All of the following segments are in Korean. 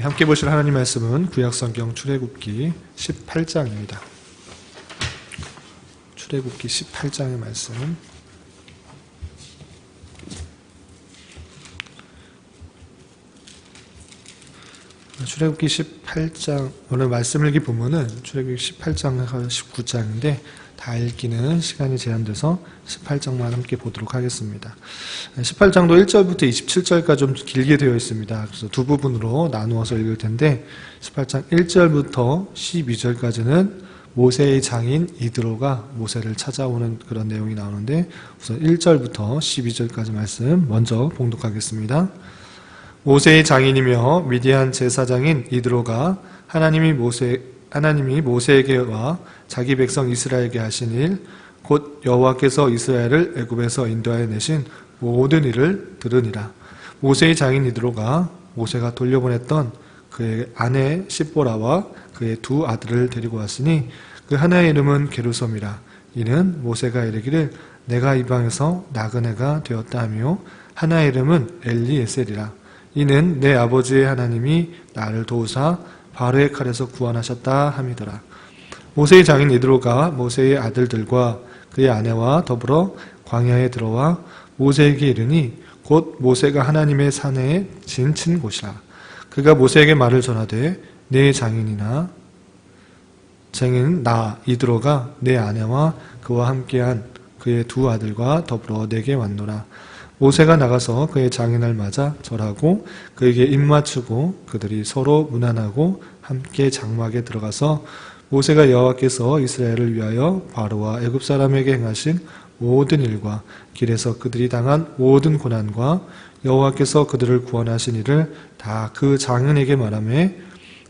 함께 보실 하나님 말씀은 구약성경 출애굽기 18장입니다. 출애굽기 18장의 말씀. 출애굽기 18장, 오늘 말씀 읽기 본문은 출애굽기 18장과 19장인데 다 읽기는 시간이 제한돼서 18장만 함께 보도록 하겠습니다. 18장도 1절부터 27절까지 좀 길게 되어 있습니다. 그래서 두 부분으로 나누어서 읽을 텐데 18장 1절부터 12절까지는 모세의 장인 이드로가 모세를 찾아오는 그런 내용이 나오는데 우선 1절부터 12절까지 말씀 먼저 봉독하겠습니다. 모세의 장인이며 미디안 제사장인 이드로가 하나님이 모세에게와 자기 백성 이스라엘에게 하신 일, 곧 여호와께서 이스라엘을 애굽에서 인도하여 내신 모든 일을 들으니라. 모세의 장인 이드로가 모세가 돌려보냈던 그의 아내 십보라와 그의 두 아들을 데리고 왔으니 그 하나의 이름은 게르솜이라. 이는 모세가 이르기를 내가 이방에서 나그네가 되었다 하며 하나의 이름은 엘리에셀이라. 이는 내 아버지의 하나님이 나를 도우사 바로의 칼에서 구원하셨다 함이더라. 모세의 장인 이드로가 모세의 아들들과 그의 아내와 더불어 광야에 들어와 모세에게 이르니 곧 모세가 하나님의 산에 진친 곳이라. 그가 모세에게 말을 전하되 내 장인 나 이드로가 내 아내와 그와 함께한 그의 두 아들과 더불어 내게 왔노라. 모세가 나가서 그의 장인을 맞아 절하고 그에게 입맞추고 그들이 서로 문안하고 함께 장막에 들어가서 모세가 여호와께서 이스라엘을 위하여 바로와 애굽 사람에게 행하신 모든 일과 길에서 그들이 당한 모든 고난과 여호와께서 그들을 구원하신 일을 다 그 장인에게 말하며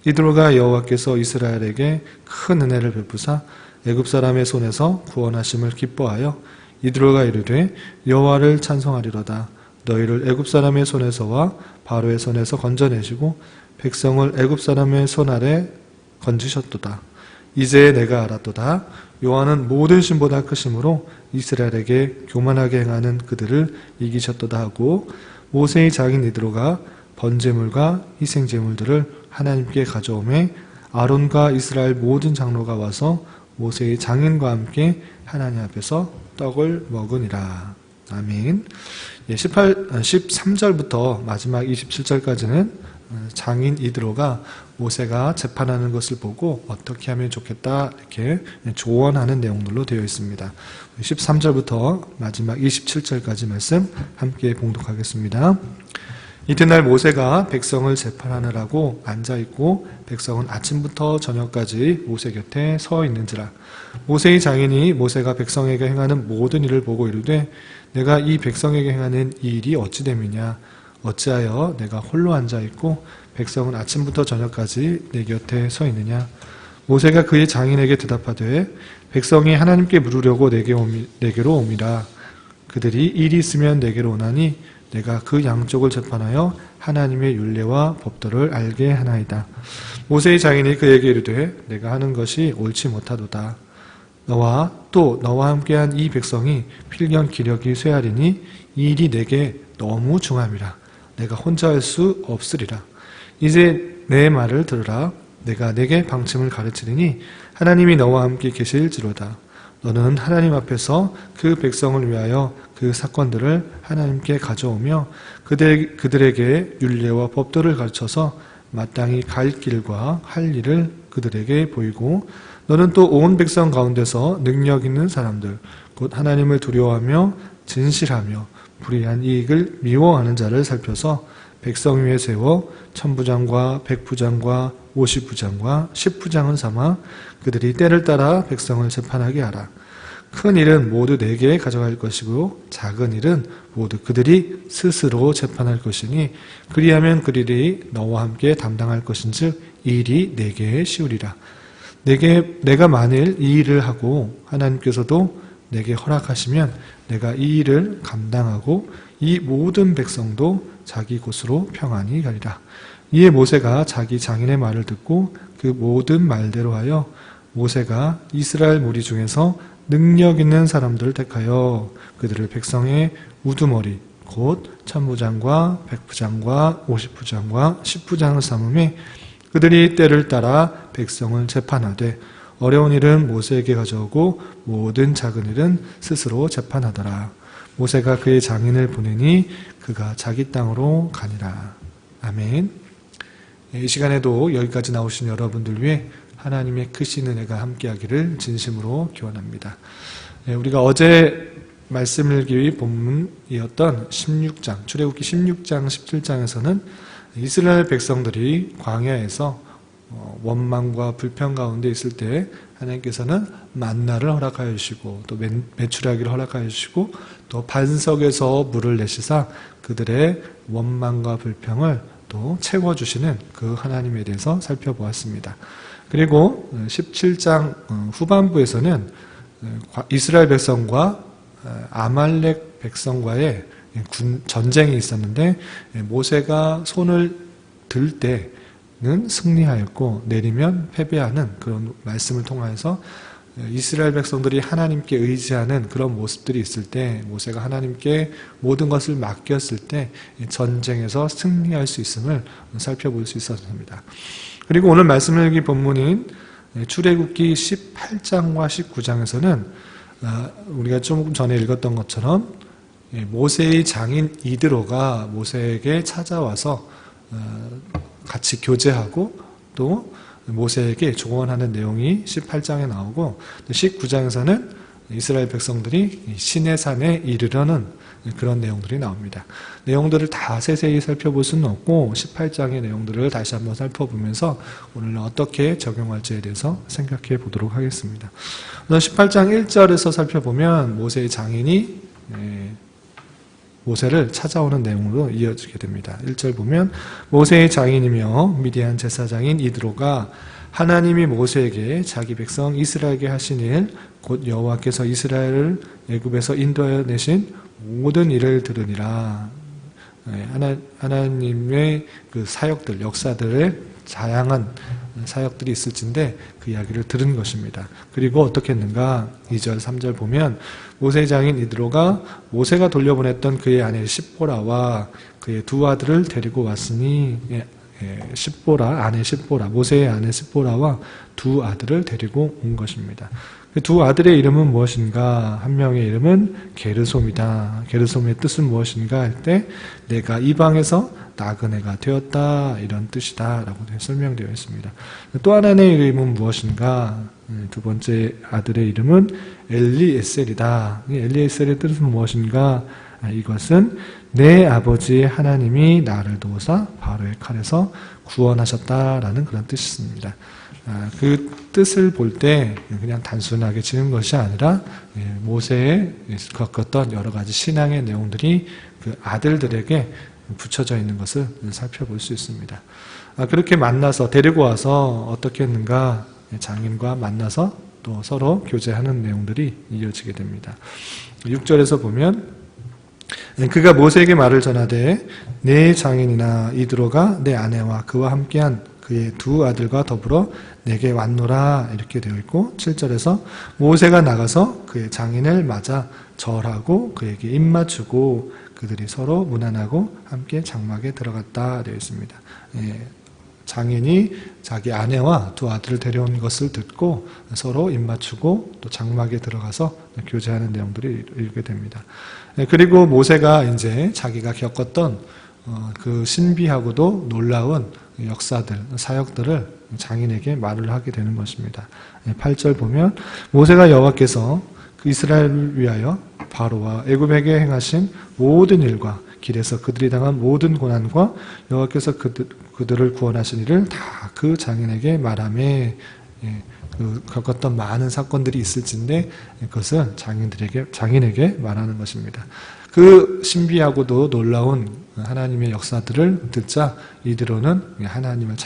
이드로가 여호와께서 이스라엘에게 큰 은혜를 베푸사 애굽 사람의 손에서 구원하심을 기뻐하여 이드로가 이르되 여호와를 찬송하리로다. 너희를 애굽 사람의 손에서와 바로의 손에서 건져내시고 백성을 애굽 사람의 손 아래 건지셨도다. 이제 내가 알았도다. 여호와는 모든 신보다 크심으로 이스라엘에게 교만하게 행하는 그들을 이기셨도다 하고 모세의 장인 이드로가 번제물과 희생제물들을 하나님께 가져오매 아론과 이스라엘 모든 장로가 와서 모세의 장인과 함께 하나님 앞에서 떡을 먹으니라. 아멘. 13절부터 마지막 27절까지는 장인 이드로가 모세가 재판하는 것을 보고 어떻게 하면 좋겠다 이렇게 조언하는 내용들로 되어 있습니다. 13절부터 마지막 27절까지 말씀 함께 봉독하겠습니다. 이튿날 모세가 백성을 재판하느라고 앉아있고 백성은 아침부터 저녁까지 모세 곁에 서 있는지라. 모세의 장인이 모세가 백성에게 행하는 모든 일을 보고 이르되 내가 이 백성에게 행하는 이 일이 어찌 됨이냐. 어찌하여 내가 홀로 앉아있고 백성은 아침부터 저녁까지 내 곁에 서 있느냐. 모세가 그의 장인에게 대답하되 백성이 하나님께 물으려고 내게로 옴이라. 그들이 일이 있으면 내게로 오나니 내가 그 양쪽을 재판하여 하나님의 율례와 법도를 알게 하나이다. 모세의 장인이 그에게 이르되 내가 하는 것이 옳지 못하도다. 너와 함께한 이 백성이 필경 기력이 쇠하리니 이 일이 내게 너무 중함이라. 내가 혼자 할 수 없으리라. 이제 내 말을 들으라. 내가 내게 방침을 가르치리니 하나님이 너와 함께 계실지로다. 너는 하나님 앞에서 그 백성을 위하여 그 사건들을 하나님께 가져오며 그들에게 율례와 법도를 가르쳐서 마땅히 갈 길과 할 일을 그들에게 보이고 너는 또 온 백성 가운데서 능력 있는 사람들 곧 하나님을 두려워하며 진실하며 불의한 이익을 미워하는 자를 살펴서 백성 위에 세워 천부장과 백부장과 50부장과 10부장을 삼아 그들이 때를 따라 백성을 재판하게 하라. 큰 일은 모두 내게 가져갈 것이고 작은 일은 모두 그들이 스스로 재판할 것이니 그리하면 그들이 너와 함께 담당할 것인즉 이 일이 내게 쉬우리라. 내가 만일 이 일을 하고 하나님께서도 내게 허락하시면 내가 이 일을 감당하고 이 모든 백성도 자기 곳으로 평안히 가리라. 이에 모세가 자기 장인의 말을 듣고 그 모든 말대로 하여 모세가 이스라엘 무리 중에서 능력 있는 사람들을 택하여 그들을 백성의 우두머리 곧 천부장과 백부장과 50부장과 10부장을 삼음에 그들이 때를 따라 백성을 재판하되 어려운 일은 모세에게 가져오고 모든 작은 일은 스스로 재판하더라. 모세가 그의 장인을 보내니 그가 자기 땅으로 가니라. 아멘. 이 시간에도 여기까지 나오신 여러분들 위해 하나님의 크신 은혜가 함께하기를 진심으로 기원합니다. 우리가 어제 말씀 읽기 본문이었던 16장, 출애굽기 16장, 17장에서는 이스라엘 백성들이 광야에서 원망과 불평 가운데 있을 때 하나님께서는 만나를 허락하여 주시고 또 메추라기를 허락하여 주시고 또 반석에서 물을 내시사 그들의 원망과 불평을 또 채워주시는 그 하나님에 대해서 살펴보았습니다. 그리고 17장 후반부에서는 이스라엘 백성과 아말렉 백성과의 전쟁이 있었는데 모세가 손을 들 때는 승리하였고 내리면 패배하는 그런 말씀을 통하여서 이스라엘 백성들이 하나님께 의지하는 그런 모습들이 있을 때 모세가 하나님께 모든 것을 맡겼을 때 전쟁에서 승리할 수 있음을 살펴볼 수 있었습니다. 그리고 오늘 말씀을 읽기 본문인 출애굽기 18장과 19장에서는 우리가 조금 전에 읽었던 것처럼 모세의 장인 이드로가 모세에게 찾아와서 같이 교제하고 또 모세에게 조언하는 내용이 18장에 나오고 19장에서는 이스라엘 백성들이 시내산에 이르려는 그런 내용들이 나옵니다. 내용들을 다 세세히 살펴볼 수는 없고 18장의 내용들을 다시 한번 살펴보면서 오늘은 어떻게 적용할지에 대해서 생각해 보도록 하겠습니다. 우선 18장 1절에서 살펴보면 모세의 장인이 모세를 찾아오는 내용으로 이어지게 됩니다. 1절 보면 모세의 장인이며 미디안 제사장인 이드로가 하나님이 모세에게 자기 백성 이스라엘에게 하신 일 곧 여호와께서 이스라엘을 애굽에서 인도하여 내신 모든 일을 들으니라. 하나님의 그 사역들, 역사들의 다양한 사역들이 있을진데 그 이야기를 들은 것입니다. 그리고 어떻게 했는가? 2절, 3절 보면 모세의 장인 이드로가 모세가 돌려보냈던 그의 아내 십보라와 그의 두 아들을 데리고 왔으니 아내 십보라, 모세의 아내 십보라와 두 아들을 데리고 온 것입니다. 그 두 아들의 이름은 무엇인가? 한 명의 이름은 게르솜이다. 게르솜의 뜻은 무엇인가 할 때 내가 이방에서 나그네가 되었다 이런 뜻이다 라고 설명되어 있습니다. 또 하나의 이름은 무엇인가? 두 번째 아들의 이름은 엘리에셀이다. 엘리에셀의 뜻은 무엇인가? 이것은 내 아버지 하나님이 나를 도우사 바로의 칼에서 구원하셨다라는 그런 뜻입니다. 그 뜻을 볼 때 그냥 단순하게 지은 것이 아니라 모세의 겪었던 여러 가지 신앙의 내용들이 그 아들들에게 붙여져 있는 것을 살펴볼 수 있습니다. 그렇게 만나서 데리고 와서 어떻게 했는가? 장인과 만나서 또 서로 교제하는 내용들이 이어지게 됩니다. 6절에서 보면 그가 모세에게 말을 전하되 내 장인이나 이드로가 내 아내와 그와 함께한 그의 두 아들과 더불어 내게 왔노라 이렇게 되어 있고 7절에서 모세가 나가서 그의 장인을 맞아 절하고 그에게 입맞추고 그들이 서로 문안하고 함께 장막에 들어갔다 되어 있습니다. 장인이 자기 아내와 두 아들을 데려온 것을 듣고 서로 입맞추고 또 장막에 들어가서 교제하는 내용들이 읽게 됩니다. 그리고 모세가 이제 자기가 겪었던 그 신비하고도 놀라운 역사들, 사역들을 장인에게 말을 하게 되는 것입니다. 8절 보면 모세가 여호와께서 그 이스라엘을 위하여 바로와 애굽에게 행하신 모든 일과 길에서 그들이 당한 모든 고난과 여호와께서 그들을 구원하신 일을 다 그 장인에게 말하며 그 겪었던 많은 사건들이 있을진데 그것은 장인에게 말하는 것입니다. 그 신비하고도 놀라운 하나님의 역사들을 듣자 이드로는 하나님을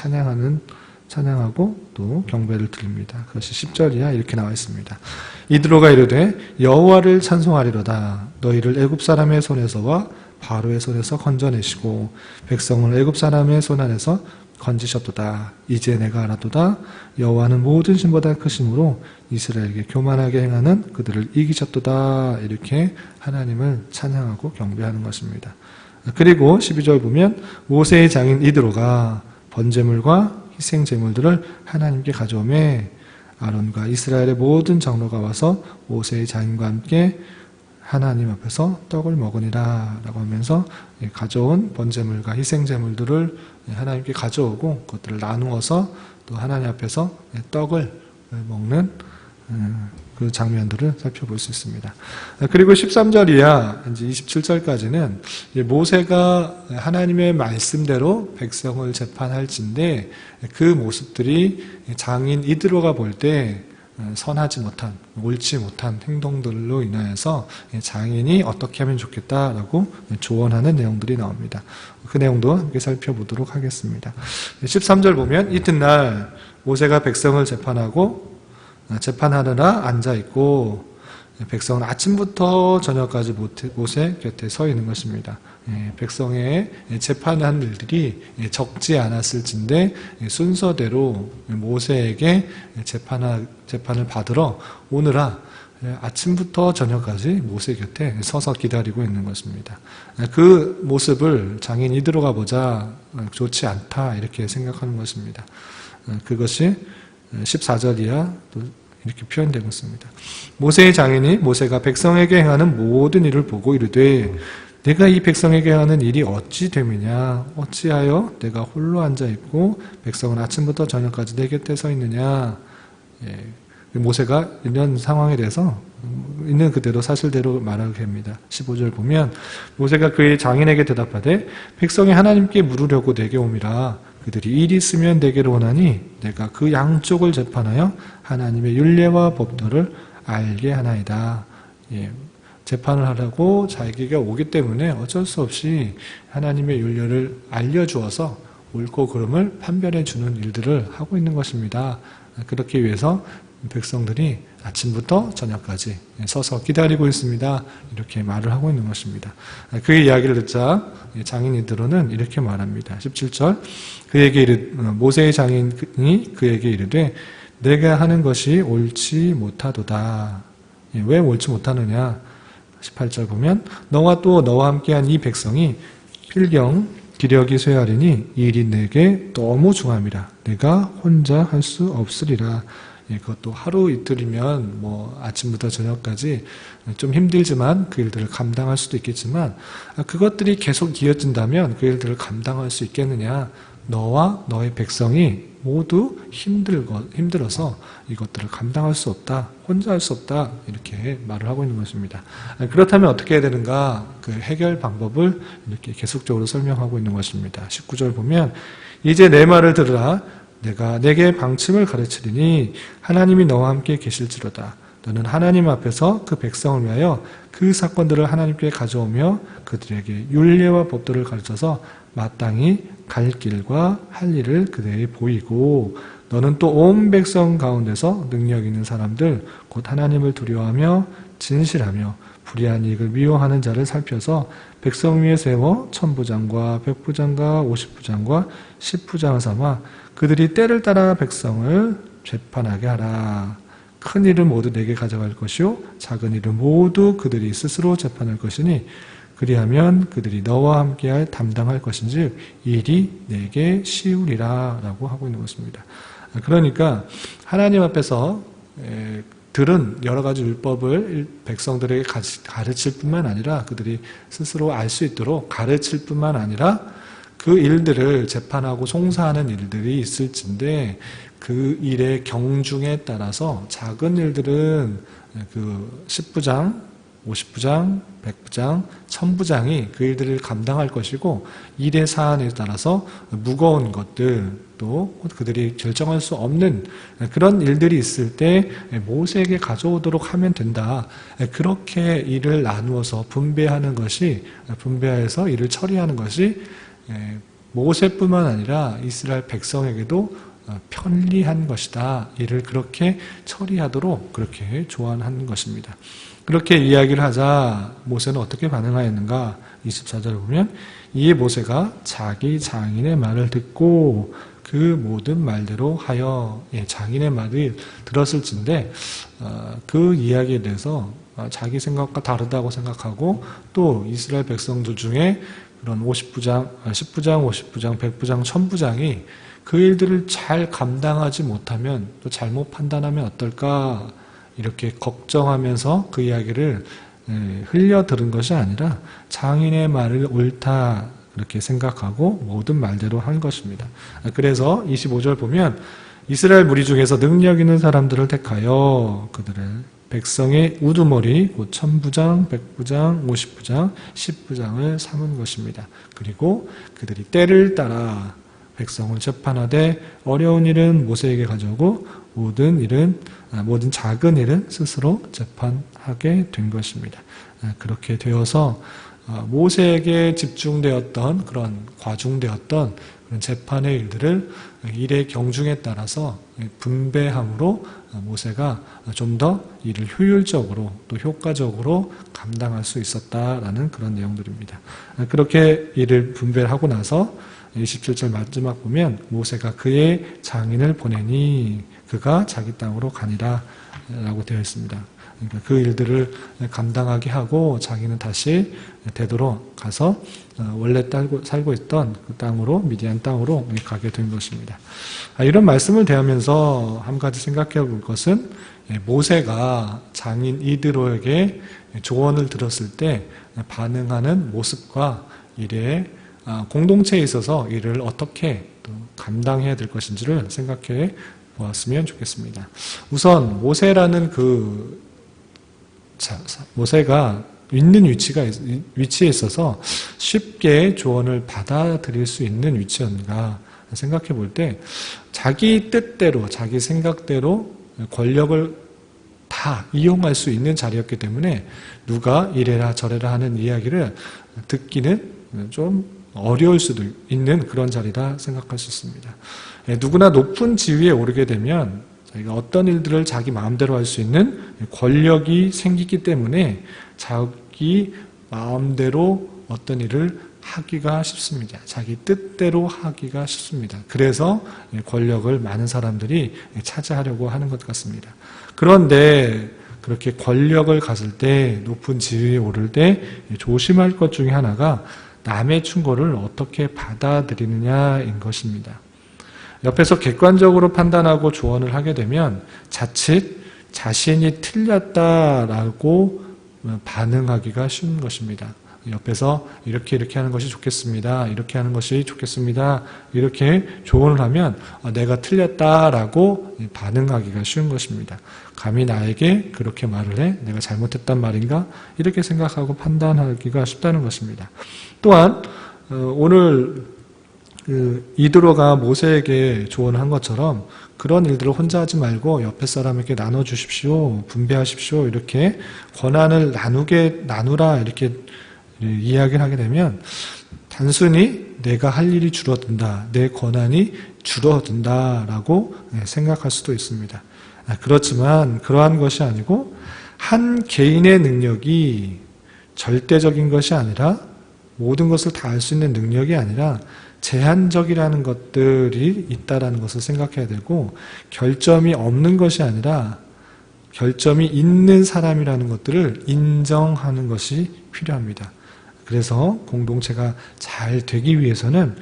찬양하고 또 경배를 드립니다. 그것이 10절이야 이렇게 나와 있습니다. 이드로가 이르되 여호와를 찬송하리로다. 너희를 애굽 사람의 손에서와 바로의 손에서 건져내시고 백성을 애굽 사람의 손 안에서 건지셨도다. 이제 내가 알아도다. 여호와는 모든 신보다 크심으로 이스라엘에게 교만하게 행하는 그들을 이기셨도다. 이렇게 하나님을 찬양하고 경배하는 것입니다. 그리고 12절 보면 모세의 장인 이드로가 번제물과 희생제물들을 하나님께 가져오매 아론과 이스라엘의 모든 장로가 와서 모세의 장인과 함께 하나님 앞에서 떡을 먹으니라 라고 하면서 가져온 번제물과 희생제물들을 하나님께 가져오고 그것들을 나누어서 또 하나님 앞에서 떡을 먹는 그 장면들을 살펴볼 수 있습니다. 그리고 13절 이하 이제 27절까지는 모세가 하나님의 말씀대로 백성을 재판할진데 그 모습들이 장인 이드로가 볼 때 선하지 못한, 옳지 못한 행동들로 인하여서 장인이 어떻게 하면 좋겠다라고 조언하는 내용들이 나옵니다. 그 내용도 함께 살펴보도록 하겠습니다. 13절 보면 이튿날 모세가 백성을 재판하느라 앉아있고 백성은 아침부터 저녁까지 모세 곁에 서 있는 것입니다. 백성의 재판한 일들이 적지 않았을진데 순서대로 모세에게 재판을 받으러 오느라 아침부터 저녁까지 모세 곁에 서서 기다리고 있는 것입니다. 그 모습을 장인 이드로가 보자 좋지 않다 이렇게 생각하는 것입니다. 그것이 14절 이하 또 이렇게 표현되고 있습니다. 모세의 장인이 모세가 백성에게 행하는 모든 일을 보고 이르되 내가 이 백성에게 하는 일이 어찌 됨이냐 어찌하여 내가 홀로 앉아있고 백성은 아침부터 저녁까지 내 곁에 서 있느냐. 모세가 이런 상황에 대해서 있는 그대로 사실대로 말하게 합니다. 15절 보면 모세가 그의 장인에게 대답하되 백성이 하나님께 물으려고 내게 옴이라. 그들이 일이 있으면 내게로 오나니 내가 그 양쪽을 재판하여 하나님의 율례와 법도를 알게 하나이다. 재판을 하라고 자기가 오기 때문에 어쩔 수 없이 하나님의 율례를 알려주어서 옳고 그름을 판별해 주는 일들을 하고 있는 것입니다. 그렇기 위해서 백성들이 아침부터 저녁까지 서서 기다리고 있습니다. 이렇게 말을 하고 있는 것입니다. 그의 이야기를 듣자 장인 이드로는 이렇게 말합니다. 17절 모세의 장인이 그에게 이르되 내가 하는 것이 옳지 못하도다. 왜 옳지 못하느냐? 18절 보면 너와 또 너와 함께한 이 백성이 필경 기력이 쇠하리니 이 일이 내게 너무 중함이라. 내가 혼자 할 수 없으리라. 그것도 하루 이틀이면 아침부터 저녁까지 좀 힘들지만 그 일들을 감당할 수도 있겠지만 그것들이 계속 이어진다면 그 일들을 감당할 수 있겠느냐. 너와 너의 백성이 모두 힘들어서 이것들을 감당할 수 없다. 혼자 할 수 없다. 이렇게 말을 하고 있는 것입니다. 그렇다면 어떻게 해야 되는가? 그 해결 방법을 이렇게 계속적으로 설명하고 있는 것입니다. 19절 보면 이제 내 말을 들으라. 내가 내게 방침을 가르치리니 하나님이 너와 함께 계실지로다. 너는 하나님 앞에서 그 백성을 위하여 그 사건들을 하나님께 가져오며 그들에게 율례와 법도를 가르쳐서 마땅히 갈 길과 할 일을 그들에게 보이고 너는 또 온 백성 가운데서 능력 있는 사람들 곧 하나님을 두려워하며 진실하며 불의한 이익을 미워하는 자를 살펴서 백성 위에 세워 천부장과 백부장과 50부장과 10부장을 삼아 그들이 때를 따라 백성을 재판하게 하라. 큰 일은 모두 내게 가져갈 것이요 작은 일은 모두 그들이 스스로 재판할 것이니 그리하면 그들이 너와 함께 담당할 것인지 일이 내게 쉬우리라 라고 하고 있는 것입니다. 그러니까 하나님 앞에서 들은 여러 가지 율법을 백성들에게 가르칠 뿐만 아니라 그들이 스스로 알 수 있도록 가르칠 뿐만 아니라 그 일들을 재판하고 송사하는 일들이 있을진데 그 일의 경중에 따라서 작은 일들은 그 10부장, 50부장, 100부장, 1000부장이 그 일들을 감당할 것이고 일의 사안에 따라서 무거운 것들 또 그들이 결정할 수 없는 그런 일들이 있을 때 모세에게 가져오도록 하면 된다. 그렇게 일을 나누어서 분배해서 일을 처리하는 것이 모세뿐만 아니라 이스라엘 백성에게도 편리한 것이다. 이를 그렇게 처리하도록 그렇게 조언하는 것입니다. 그렇게 이야기를 하자 모세는 어떻게 반응하였는가? 24절을 보면 이에 모세가 자기 장인의 말을 듣고 그 모든 말대로 하여, 장인의 말을 들었을진데 그 이야기에 대해서 자기 생각과 다르다고 생각하고 또 이스라엘 백성들 중에 그런 50부장, 10부장, 50부장, 100부장, 1000부장이 그 일들을 잘 감당하지 못하면 또 잘못 판단하면 어떨까 이렇게 걱정하면서 그 이야기를 흘려 들은 것이 아니라 장인의 말을 옳다 그렇게 생각하고 모든 말대로 한 것입니다. 그래서 25절 보면 이스라엘 무리 중에서 능력 있는 사람들을 택하여 그들을 백성의 우두머리 곧 1000부장, 100부장, 50부장, 10부장을 삼은 것입니다. 그리고 그들이 때를 따라 백성을 재판하되 어려운 일은 모세에게 가져오고 모든 작은 일은 스스로 재판하게 된 것입니다. 그렇게 되어서 모세에게 집중되었던 그런 과중되었던 그런 재판의 일들을 일의 경중에 따라서 분배함으로 모세가 좀 더 일을 효율적으로 또 효과적으로 감당할 수 있었다라는 그런 내용들입니다. 그렇게 일을 분배하고 나서 27절 마지막 보면 모세가 그의 장인을 보내니 그가 자기 땅으로 가니라 라고 되어 있습니다. 그러니까 그 일들을 감당하게 하고 자기는 다시 되도록 가서 원래 살고 있던 그 땅으로 미디안 땅으로 가게 된 것입니다. 이런 말씀을 대하면서 한 가지 생각해 볼 것은 모세가 장인 이드로에게 조언을 들었을 때 반응하는 모습과 일의 공동체에 있어서 이를 어떻게 또 감당해야 될 것인지를 생각해 보았으면 좋겠습니다. 우선 모세라는 모세가 있는 위치에 있어서 쉽게 조언을 받아들일 수 있는 위치였는가 생각해 볼 때 자기 뜻대로 자기 생각대로 권력을 다 이용할 수 있는 자리였기 때문에 누가 이래라 저래라 하는 이야기를 듣기는 좀 어려울 수도 있는 그런 자리라 생각할 수 있습니다. 누구나 높은 지위에 오르게 되면 자기가 어떤 일들을 자기 마음대로 할 수 있는 권력이 생기기 때문에 자기 마음대로 어떤 일을 하기가 쉽습니다. 자기 뜻대로 하기가 쉽습니다. 그래서 권력을 많은 사람들이 차지하려고 하는 것 같습니다. 그런데 그렇게 권력을 가질 때 높은 지위에 오를 때 조심할 것 중에 하나가 남의 충고를 어떻게 받아들이느냐인 것입니다. 옆에서 객관적으로 판단하고 조언을 하게 되면 자칫 자신이 틀렸다라고 반응하기가 쉬운 것입니다. 옆에서 이렇게 하는 것이 좋겠습니다. 이렇게 하는 것이 좋겠습니다. 이렇게 조언을 하면 내가 틀렸다라고 반응하기가 쉬운 것입니다. 감히 나에게 그렇게 말을 해? 내가 잘못했단 말인가? 이렇게 생각하고 판단하기가 쉽다는 것입니다. 또한 오늘 이드로가 모세에게 조언을 한 것처럼 그런 일들을 혼자 하지 말고 옆에 사람에게 나눠주십시오. 분배하십시오. 이렇게 권한을 나누라 이렇게 이야기를 하게 되면 단순히 내가 할 일이 줄어든다. 내 권한이 줄어든다라고 생각할 수도 있습니다. 그렇지만 그러한 것이 아니고 한 개인의 능력이 절대적인 것이 아니라 모든 것을 다 할 수 있는 능력이 아니라 제한적이라는 것들이 있다라는 것을 생각해야 되고 결점이 없는 것이 아니라 결점이 있는 사람이라는 것들을 인정하는 것이 필요합니다. 그래서 공동체가 잘 되기 위해서는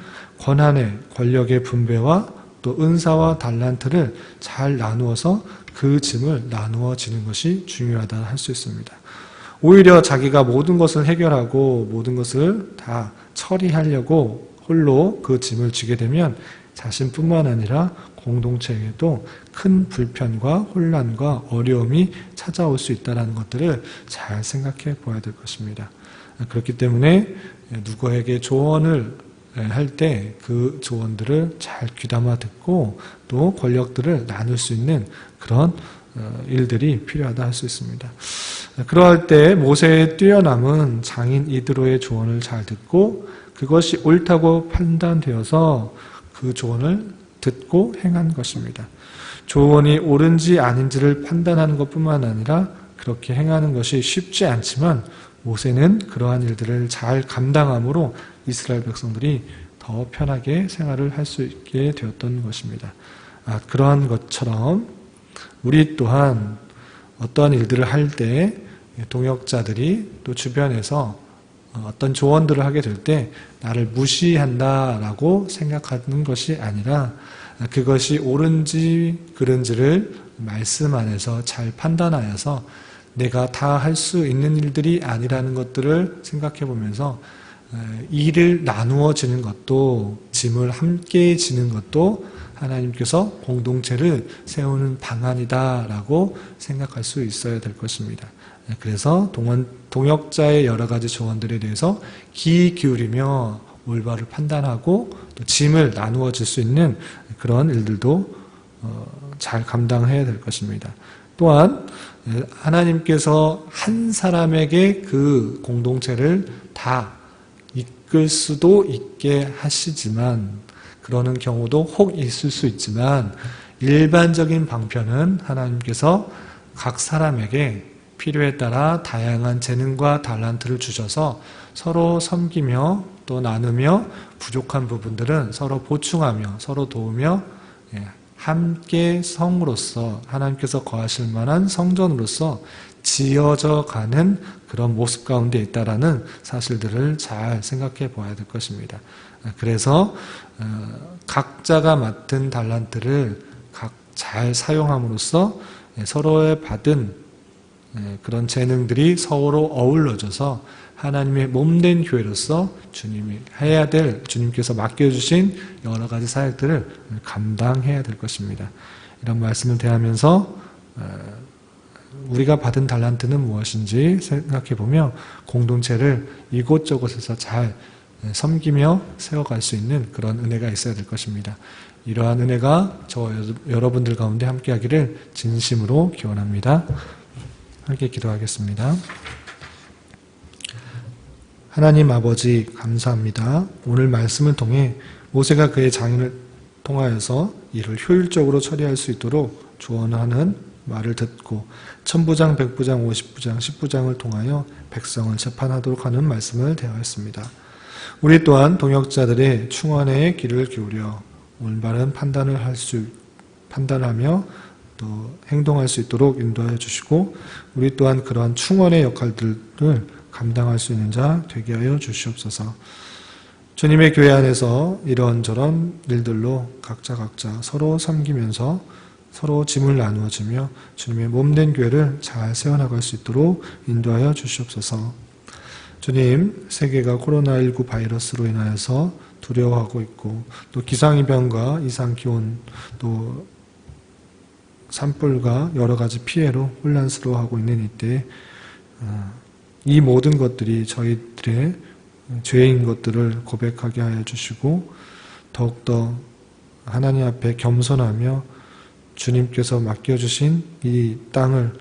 권력의 분배와 또 은사와 달란트를 잘 나누어서 그 짐을 나누어지는 것이 중요하다 할 수 있습니다. 오히려 자기가 모든 것을 해결하고 모든 것을 다 처리하려고 홀로 그 짐을 지게 되면 자신뿐만 아니라 공동체에도 큰 불편과 혼란과 어려움이 찾아올 수 있다는 것들을 잘 생각해 보아야 될 것입니다. 그렇기 때문에 누구에게 조언을 할 때 그 조언들을 잘 귀담아 듣고 또 권력들을 나눌 수 있는 그런 일들이 필요하다 할 수 있습니다. 그러할 때 모세의 뛰어남은 장인 이드로의 조언을 잘 듣고 그것이 옳다고 판단되어서 그 조언을 듣고 행한 것입니다. 조언이 옳은지 아닌지를 판단하는 것뿐만 아니라 그렇게 행하는 것이 쉽지 않지만 모세는 그러한 일들을 잘 감당함으로 이스라엘 백성들이 더 편하게 생활을 할 수 있게 되었던 것입니다. 그러한 것처럼 우리 또한 어떠한 일들을 할 때 동역자들이 또 주변에서 어떤 조언들을 하게 될 때 나를 무시한다라고 생각하는 것이 아니라 그것이 옳은지 그른지를 말씀 안에서 잘 판단하여서 내가 다 할 수 있는 일들이 아니라는 것들을 생각해 보면서 일을 나누어 지는 것도 짐을 함께 지는 것도 하나님께서 공동체를 세우는 방안이다라고 생각할 수 있어야 될 것입니다. 그래서 동역자의 여러 가지 조언들에 대해서 귀 기울이며 올바를 판단하고 또 짐을 나누어 질 수 있는 그런 일들도 잘 감당해야 될 것입니다. 또한 하나님께서 한 사람에게 그 공동체를 다 이끌 수도 있게 하시지만 그러는 경우도 혹 있을 수 있지만 일반적인 방편은 하나님께서 각 사람에게 필요에 따라 다양한 재능과 달란트를 주셔서 서로 섬기며 또 나누며 부족한 부분들은 서로 보충하며 서로 도우며 함께 성으로서 하나님께서 거하실 만한 성전으로서 지어져 가는 그런 모습 가운데 있다라는 사실들을 잘 생각해 보아야 될 것입니다. 그래서 각자가 맡은 달란트를 각 잘 사용함으로써 서로의 받은 그런 재능들이 서로 어우러져서 하나님의 몸된 교회로서 주님이 해야 될, 주님께서 맡겨주신 여러 가지 사역들을 감당해야 될 것입니다. 이런 말씀을 대하면서 우리가 받은 달란트는 무엇인지 생각해 보며 공동체를 이곳저곳에서 잘 섬기며 세워갈 수 있는 그런 은혜가 있어야 될 것입니다. 이러한 은혜가 저와 여러분들 가운데 함께하기를 진심으로 기원합니다. 함께 기도하겠습니다. 하나님 아버지 감사합니다. 오늘 말씀을 통해 모세가 그의 장인을 통하여서 이를 효율적으로 처리할 수 있도록 조언하는 말을 듣고 천부장, 백부장, 50부장, 10부장을 통하여 백성을 재판하도록 하는 말씀을 대하였습니다. 우리 또한 동역자들의 충원에 귀를 기울여 올바른 판단하며 또 행동할 수 있도록 인도하여 주시고 우리 또한 그러한 충원의 역할들을 감당할 수 있는 자 되게 하여 주시옵소서. 주님의 교회 안에서 이런저런 일들로 각자 서로 섬기면서 서로 짐을 나누어지며 주님의 몸된 교회를 잘 세워나갈 수 있도록 인도하여 주시옵소서. 주님, 세계가 코로나19 바이러스로 인하여서 두려워하고 있고 또 기상이변과 이상기온 또 산불과 여러 가지 피해로 혼란스러워하고 있는 이때 이 모든 것들이 저희들의 죄인 것들을 고백하게 하여 주시고 더욱더 하나님 앞에 겸손하며 주님께서 맡겨주신 이 땅을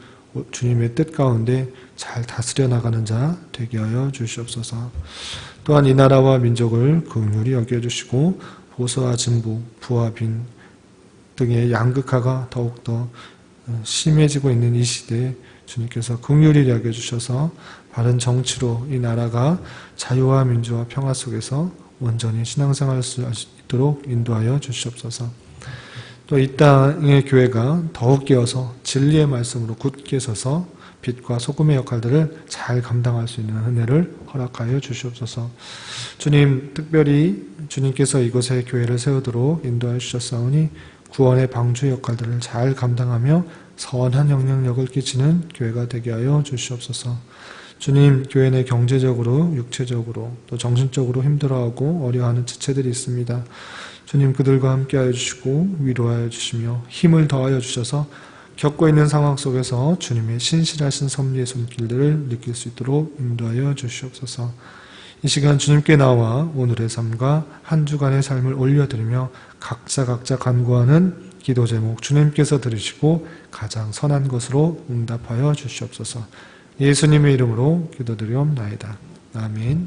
주님의 뜻 가운데 잘 다스려 나가는 자 되게 하여 주시옵소서. 또한 이 나라와 민족을 긍휼히 여겨주시고 보수와 진보, 부와 빈 등의 양극화가 더욱더 심해지고 있는 이 시대에 주님께서 긍휼히 여겨주셔서 바른 정치로 이 나라가 자유와 민주와 평화 속에서 온전히 신앙생활할 수 있도록 인도하여 주시옵소서. 또 이 땅의 교회가 더욱 깨어서 진리의 말씀으로 굳게 서서 빛과 소금의 역할들을 잘 감당할 수 있는 은혜를 허락하여 주시옵소서. 주님, 특별히 주님께서 이곳에 교회를 세우도록 인도하여 주셨사오니 구원의 방주 역할들을 잘 감당하며 선한 영향력을 끼치는 교회가 되게 하여 주시옵소서. 주님, 교회 내 경제적으로, 육체적으로, 또 정신적으로 힘들어하고 어려워하는 지체들이 있습니다. 주님, 그들과 함께하여 주시고 위로하여 주시며 힘을 더하여 주셔서 겪고 있는 상황 속에서 주님의 신실하신 섭리의 손길들을 느낄 수 있도록 인도하여 주시옵소서. 이 시간 주님께 나와 오늘의 삶과 한 주간의 삶을 올려드리며 각자 간구하는 기도 제목 주님께서 들으시고 가장 선한 것으로 응답하여 주시옵소서. 예수님의 이름으로 기도드리옵나이다. 아멘.